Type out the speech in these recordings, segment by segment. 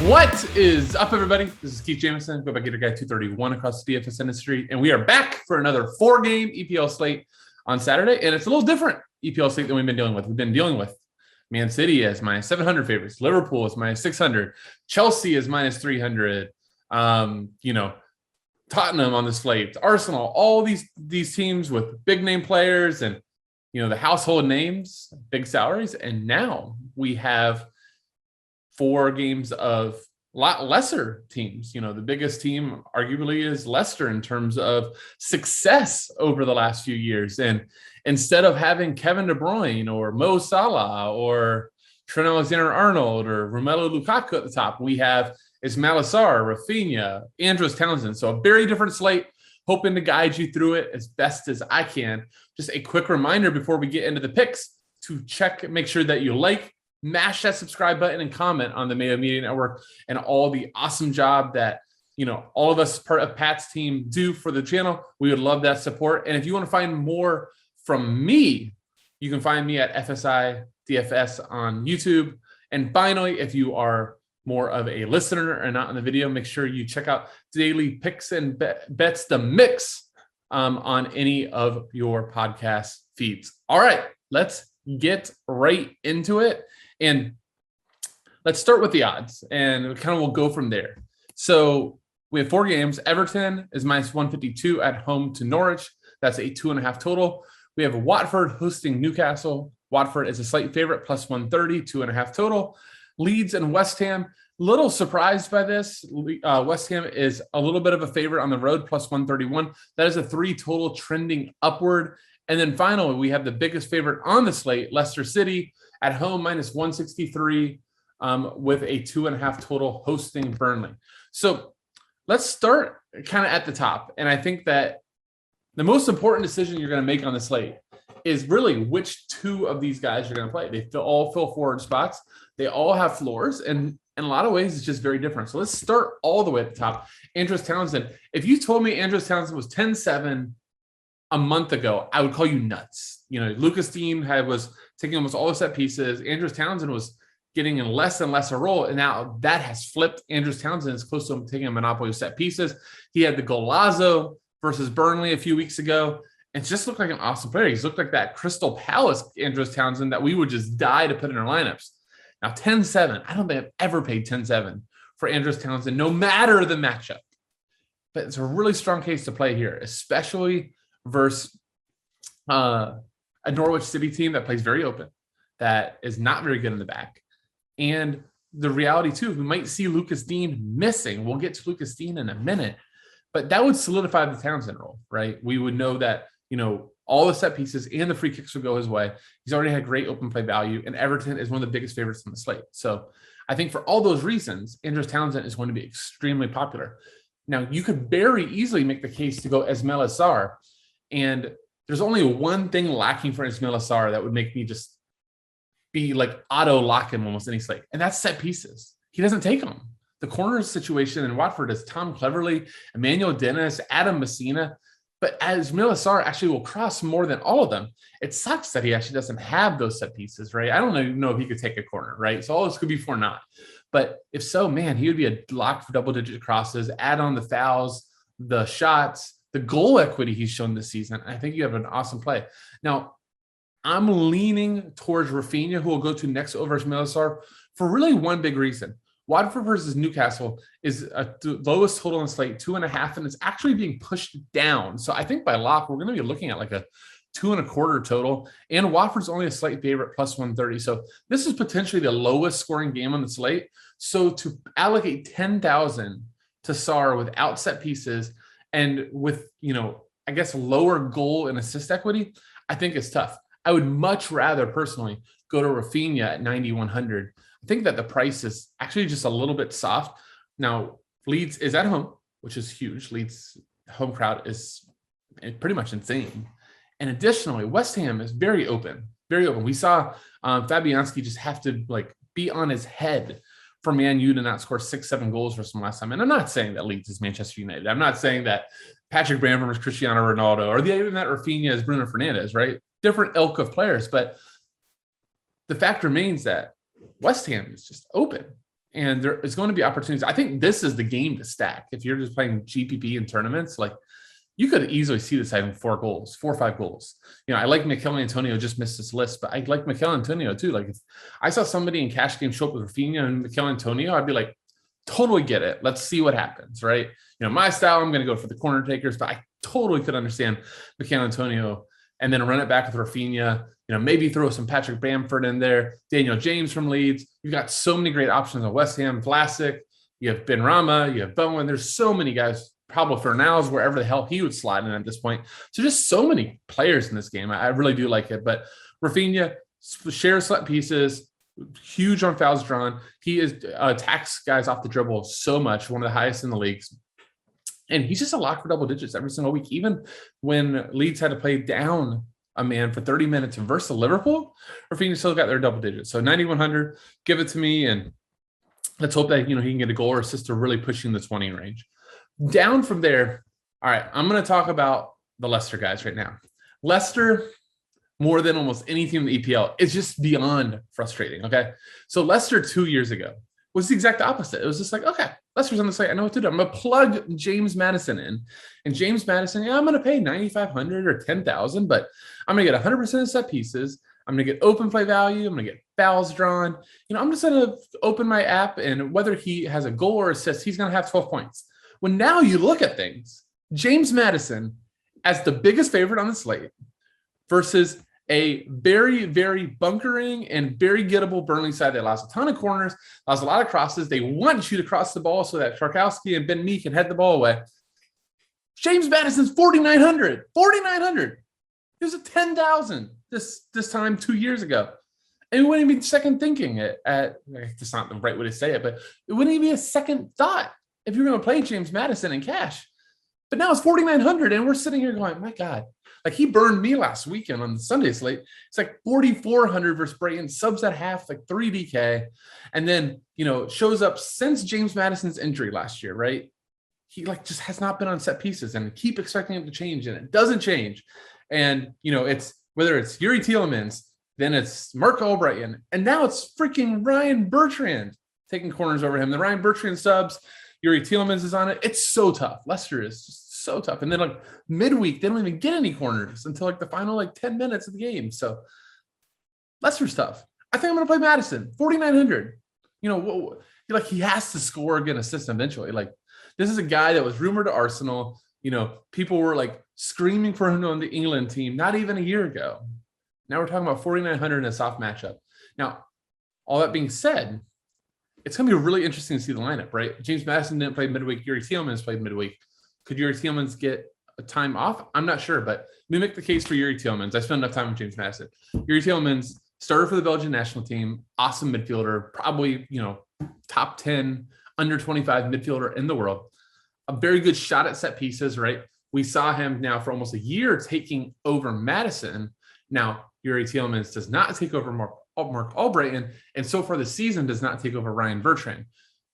What is up, everybody? This is Keith Jamison, Go Back Gator Guy 231 across the DFS industry, and we are back for another 4-game EPL slate on Saturday, and it's a little different EPL slate than we've been dealing with. We've been dealing with Man City as minus 700 favorites, Liverpool is minus 600, Chelsea is minus 300, Tottenham on the slate, Arsenal, all these teams with big name players and, the household names, big salaries, and now we have 4 games of a lot lesser teams. The biggest team arguably is Leicester in terms of success over the last few years. And instead of having Kevin De Bruyne or Mo Salah or Trent Alexander-Arnold or Romelu Lukaku at the top, we have Ismail Assar, Rafinha, Andros Townsend. So a very different slate, hoping to guide you through it as best as I can. Just a quick reminder before we get into the picks to make sure that you mash that subscribe button and comment on the Mayo Media Network and all the awesome job that, all of us part of Pat's team do for the channel. We would love that support. And if you want to find more from me, you can find me at FSI DFS on YouTube. And finally, if you are more of a listener and not in the video, make sure you check out Daily Picks and Bets, the mix on any of your podcast feeds. All right, let's get right into it. And let's start with the odds, and we'll go from there. So we have 4 games. Everton is minus 152 at home to Norwich. That's a 2.5 total. We have Watford hosting Newcastle. Watford is a slight favorite, plus 130, 2.5 total. Leeds and West Ham, little surprised by this. West Ham is a little bit of a favorite on the road, plus 131. That is a 3 total trending upward. And then finally, we have the biggest favorite on the slate, Leicester City, at home, minus 163, with a 2.5 total hosting Burnley. So let's start kind of at the top. And I think that the most important decision you're going to make on the slate is really which 2 of these guys you're going to play. They all fill forward spots. They all have floors. And in a lot of ways, it's just very different. So let's start all the way at the top. Andros Townsend. If you told me Andros Townsend was 10-7 a month ago, I would call you nuts. Lucas Dean was taking almost all the set pieces. Andros Townsend was getting in less and less a role. And now that has flipped. Andros Townsend is close to him taking a monopoly of set pieces. He had the Golazo versus Burnley a few weeks ago. And just looked like an awesome player. He's looked like that Crystal Palace Andros Townsend that we would just die to put in our lineups. Now, 10-7, I don't think I've ever paid 10-7 for Andros Townsend, no matter the matchup. But it's a really strong case to play here, especially versus a Norwich City team that plays very open, that is not very good in the back. And the reality, too, we might see Lucas Dean missing. We'll get to Lucas Dean in a minute. But that would solidify the Townsend role, right? We would know that, all the set pieces and the free kicks would go his way. He's already had great open play value, and Everton is one of the biggest favorites on the slate. So I think for all those reasons, Andros Townsend is going to be extremely popular. Now, you could very easily make the case to go Ismail Assar, and there's only one thing lacking for Ismail Assar that would make me just be like auto lock him almost any slate, and that's set pieces. He doesn't take them. The corner situation in Watford is Tom Cleverley, Emmanuel Dennis, Adam Messina. But as Ismail Assar actually will cross more than all of them, it sucks that he actually doesn't have those set pieces, right? I don't even know if he could take a corner, right? So all this could be for naught. But if so, man, he would be a lock for double-digit crosses, add on the fouls, the shots, the goal equity he's shown this season. I think you have an awesome play. Now, I'm leaning towards Rafinha, who will go to next over Ismail Assar for really one big reason. Watford versus Newcastle is the lowest total in the slate, 2.5, and it's actually being pushed down. So I think by lock, we're going to be looking at like a 2.25 total, and Watford's only a slight favorite, plus 130. So this is potentially the lowest scoring game on the slate. So to allocate 10,000 to Sar without set pieces and with, I guess lower goal and assist equity, I think it's tough. I would much rather personally go to Rafinha at 9,100. I think that the price is actually just a little bit soft. Now, Leeds is at home, which is huge. Leeds' home crowd is pretty much insane. And additionally, West Ham is very open, very open. We saw Fabianski just have to be on his head for Man U to not score 6-7 goals for some last time. And I'm not saying that Leeds is Manchester United. I'm not saying that Patrick Bamford is Cristiano Ronaldo, or even that Rafinha is Bruno Fernandes, right? Different ilk of players. But the fact remains that West Ham is just open. And there is going to be opportunities. I think this is the game to stack. If you're just playing GPP in tournaments, like you could easily see this having 4 or 5 goals. I like Mikel Antonio, just missed this list, but I like Mikel Antonio too. Like if I saw somebody in cash game show up with Rafinha and Mikel Antonio, I'd be like, totally get it. Let's see what happens, right? My style, I'm going to go for the corner takers, but I totally could understand Mikel Antonio and then run it back with Rafinha. Maybe throw some Patrick Bamford in there, Daniel James from Leeds. You've got so many great options on West Ham, Vlasic, you have Ben Rama, you have Bowen. There's so many guys, Pablo Fernandez, wherever the hell he would slide in at this point. So just so many players in this game. I really do like it. But Rafinha shares set pieces, huge on fouls drawn. He attacks guys off the dribble so much, one of the highest in the leagues. And he's just a lock for double digits every single week. Even when Leeds had to play down a man for 30 minutes versus Liverpool, Rafinha still got their double digits. So 9,100, give it to me. And let's hope that, he can get a goal or assist to really pushing the 20 range. Down from there, all right, I'm going to talk about the Leicester guys right now. Leicester, more than almost any team in the EPL, is just beyond frustrating, okay? So Leicester 2 years ago was the exact opposite. It was just like, okay, Leicester's on the site. I know what to do. I'm going to plug James Maddison in. And James Maddison, I'm going to pay 9,500 or 10,000, but I'm going to get 100% of set pieces. I'm going to get open play value. I'm going to get fouls drawn. I'm just going to open my app, and whether he has a goal or assist, he's going to have 12 points. When now you look at things, James Maddison as the biggest favorite on the slate versus a very, very bunkering and very gettable Burnley side that allows a ton of corners, allows a lot of crosses. They want you to cross the ball so that Tarkowski and Ben Mee can head the ball away. James Maddison's 4,900. 4,900. It was a 10,000 this time 2 years ago. And it wouldn't even be second thinking it at, that's not the right way to say it, but it wouldn't even be a second thought if you're going to play James Maddison in cash. But now it's 4,900, and we're sitting here going, my God. Like he burned me last weekend on the Sunday slate. It's like 4,400 versus Brighton, subs at half, like 3 DK. And then, shows up since James Maddison's injury last year, right? He just has not been on set pieces, and keep expecting him to change, and it doesn't change. And, it's whether it's Yuri Tielemans, then it's Mark Albrighton, and now it's freaking Ryan Bertrand taking corners over him. The Ryan Bertrand subs, Yuri Tielemans is on it. It's so tough. Leicester is just so tough. And then midweek, they don't even get any corners until the final 10 minutes of the game. So Leicester's tough. I think I'm going to play Maddison, 4,900. He has to score, get an assist eventually. This is a guy that was rumored to Arsenal. People were screaming for him on the England team not even a year ago. Now we're talking about 4,900 in a soft matchup. Now, all that being said, it's going to be really interesting to see the lineup, right? James Maddison didn't play midweek. Yuri Tielemans played midweek. Could Yuri Tielemans get a time off? I'm not sure, but we make the case for Yuri Tielemans. I spent enough time with James Maddison. Yuri Tielemans started for the Belgian national team, awesome midfielder, probably, top 10, under 25 midfielder in the world. A very good shot at set pieces, right? We saw him now for almost a year taking over Maddison. Now, Yuri Tielemans does not take over Mark Albrighton, and so far this season does not take over Ryan Bertrand.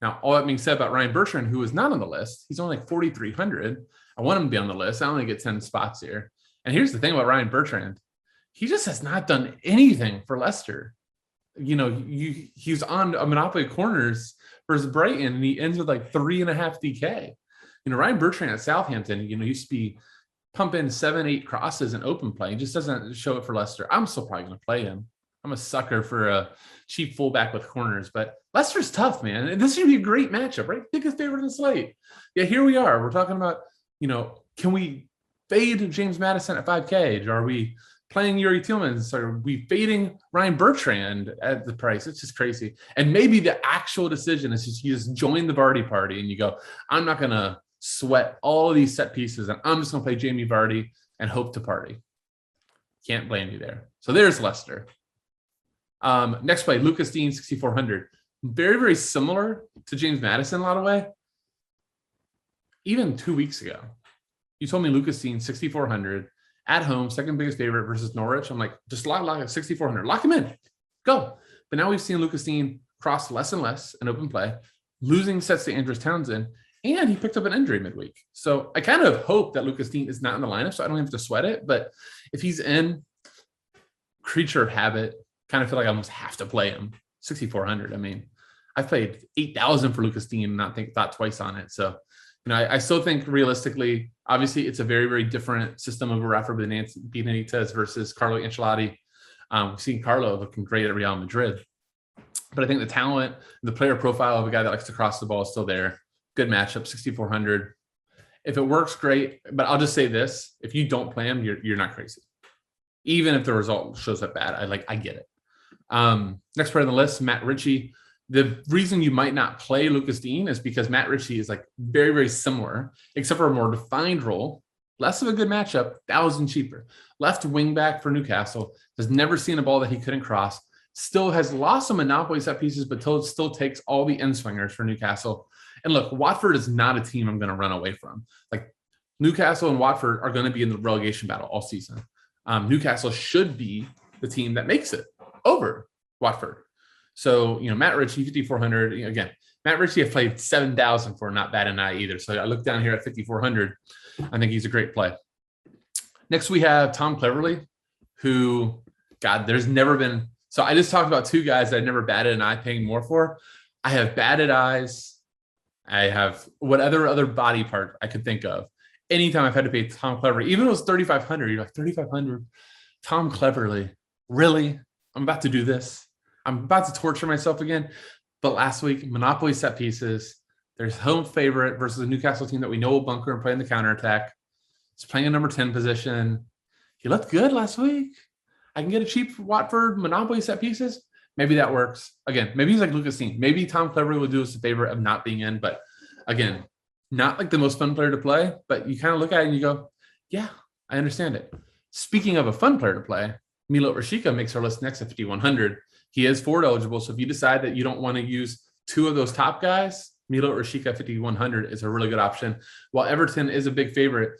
Now, all that being said about Ryan Bertrand, who is not on the list, he's only 4,300. I want him to be on the list. I only get 10 spots here. And here's the thing about Ryan Bertrand. He just has not done anything for Leicester. He's on a monopoly corners versus Brighton, and he ends with 3.5 DK. Ryan Bertrand at Southampton, used to be pumping 7-8 crosses and open play. He just doesn't show it for Leicester. I'm still probably going to play him. I'm a sucker for a cheap fullback with corners, but Leicester's tough, man. And this should be a great matchup, right? Biggest favorite in the slate. Yeah, here we are. We're talking about, can we fade James Maddison at 5K? Are we playing Yuri Tielemans? Are we fading Ryan Bertrand at the price? It's just crazy. And maybe the actual decision is you just join the Vardy party and you go, I'm not going to sweat all of these set pieces, and I'm just going to play Jamie Vardy and hope to party. Can't blame you there. So there's Leicester. Next play, Lucas Dean, 6,400. Very, very similar to James Maddison in a lot of way. Even 2 weeks ago, you told me Lucas Dean, 6,400 at home, second biggest favorite versus Norwich. I'm like, just lock at 6,400. Lock him in. Go. But now we've seen Lucas Dean cross less and less in open play, losing sets to Andrews Townsend, and he picked up an injury midweek. So I kind of hope that Lucas Dean is not in the lineup, so I don't have to sweat it. But if he's in, creature of habit, kind of feel like I almost have to play him. 6,400. I mean, I've played 8,000 for Lucas Dean and not thought twice on it. So, I still think realistically, obviously, it's a very, very different system of Rafa Benitez versus Carlo Ancelotti. We've seen Carlo looking great at Real Madrid. But I think the talent, the player profile of a guy that likes to cross the ball is still there. Good matchup, 6,400. If it works, great. But I'll just say this. If you don't play him, you're not crazy. Even if the result shows up bad, I get it. Next part of the list, Matt Ritchie. The reason you might not play Lucas Dean is because Matt Ritchie is like very, very similar, except for a more defined role. Less of a good matchup, 1,000 cheaper. Left wing back for Newcastle. Has never seen a ball that he couldn't cross. Still has lost some monopoly set pieces, but still takes all the end swingers for Newcastle. And look, Watford is not a team I'm going to run away from. Like Newcastle and Watford are going to be in the relegation battle all season. Newcastle should be the team that makes it over Watford. So, Matt Ritchie, 5,400. Again, Matt Ritchie have played 7,000 for, not bad and I either. So I look down here at 5,400. I think he's a great play. Next, we have Tom Cleverley, who, God, there's never been. So I just talked about two guys that I never batted an eye paying more for. I have batted eyes. I have whatever other body part I could think of. Anytime I've had to pay Tom Cleverley, even if it was 3,500, you're like, 3,500? Tom Cleverley, really? I'm about to do this. I'm about to torture myself again. But last week, Monopoly set pieces. There's home favorite versus a Newcastle team that we know will bunker and play in the counterattack. He's playing a number 10 position. He looked good last week. I can get a cheap Watford Monopoly set pieces. Maybe that works. Again, maybe he's like Lucas Dean. Maybe Tom Cleverley will do us a favor of not being in. But again, not like the most fun player to play. But you kind of look at it and you go, yeah, I understand it. Speaking of a fun player to play, Milot Rashica makes our list next at 5,100. He is forward eligible. So if you decide that you don't want to use two of those top guys, Milot Rashica 5,100 is a really good option. While Everton is a big favorite,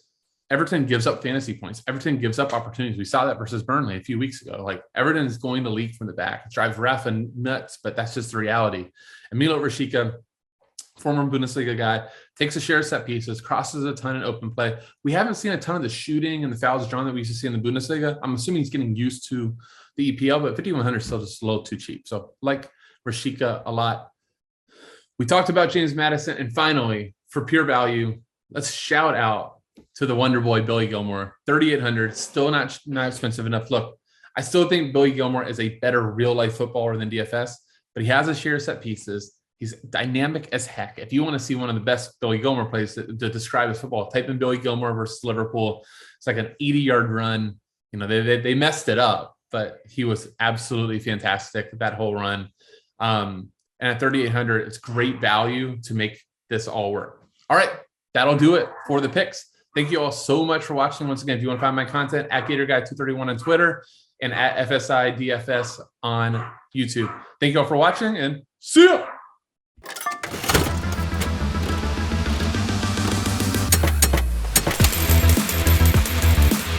Everton gives up fantasy points. Everton gives up opportunities. We saw that versus Burnley a few weeks ago. Like Everton is going to leak from the back. It drives Rafa nuts, but that's just the reality. And Milot Rashica, former Bundesliga guy, takes a share of set pieces, crosses a ton in open play. We haven't seen a ton of the shooting and the fouls drawn that we used to see in the Bundesliga. I'm assuming he's getting used to the EPL, but 5,100 is still just a little too cheap. So like Rashica a lot. We talked about James Maddison. And finally, for pure value, let's shout out to the Wonder Boy, Billy Gilmore, 3,800, still not expensive enough. Look, I still think Billy Gilmore is a better real life footballer than DFS, but he has a share of set pieces. He's dynamic as heck. If you want to see one of the best Billy Gilmore plays to describe his football, type in Billy Gilmore versus Liverpool. It's like an 80-yard run. They messed it up, but he was absolutely fantastic that whole run. And at 3,800, it's great value to make this all work. All right, that'll do it for the picks. Thank you all so much for watching. Once again, if you want to find my content, at GatorGuy231 on Twitter and at FSIDFS on YouTube. Thank you all for watching and see ya.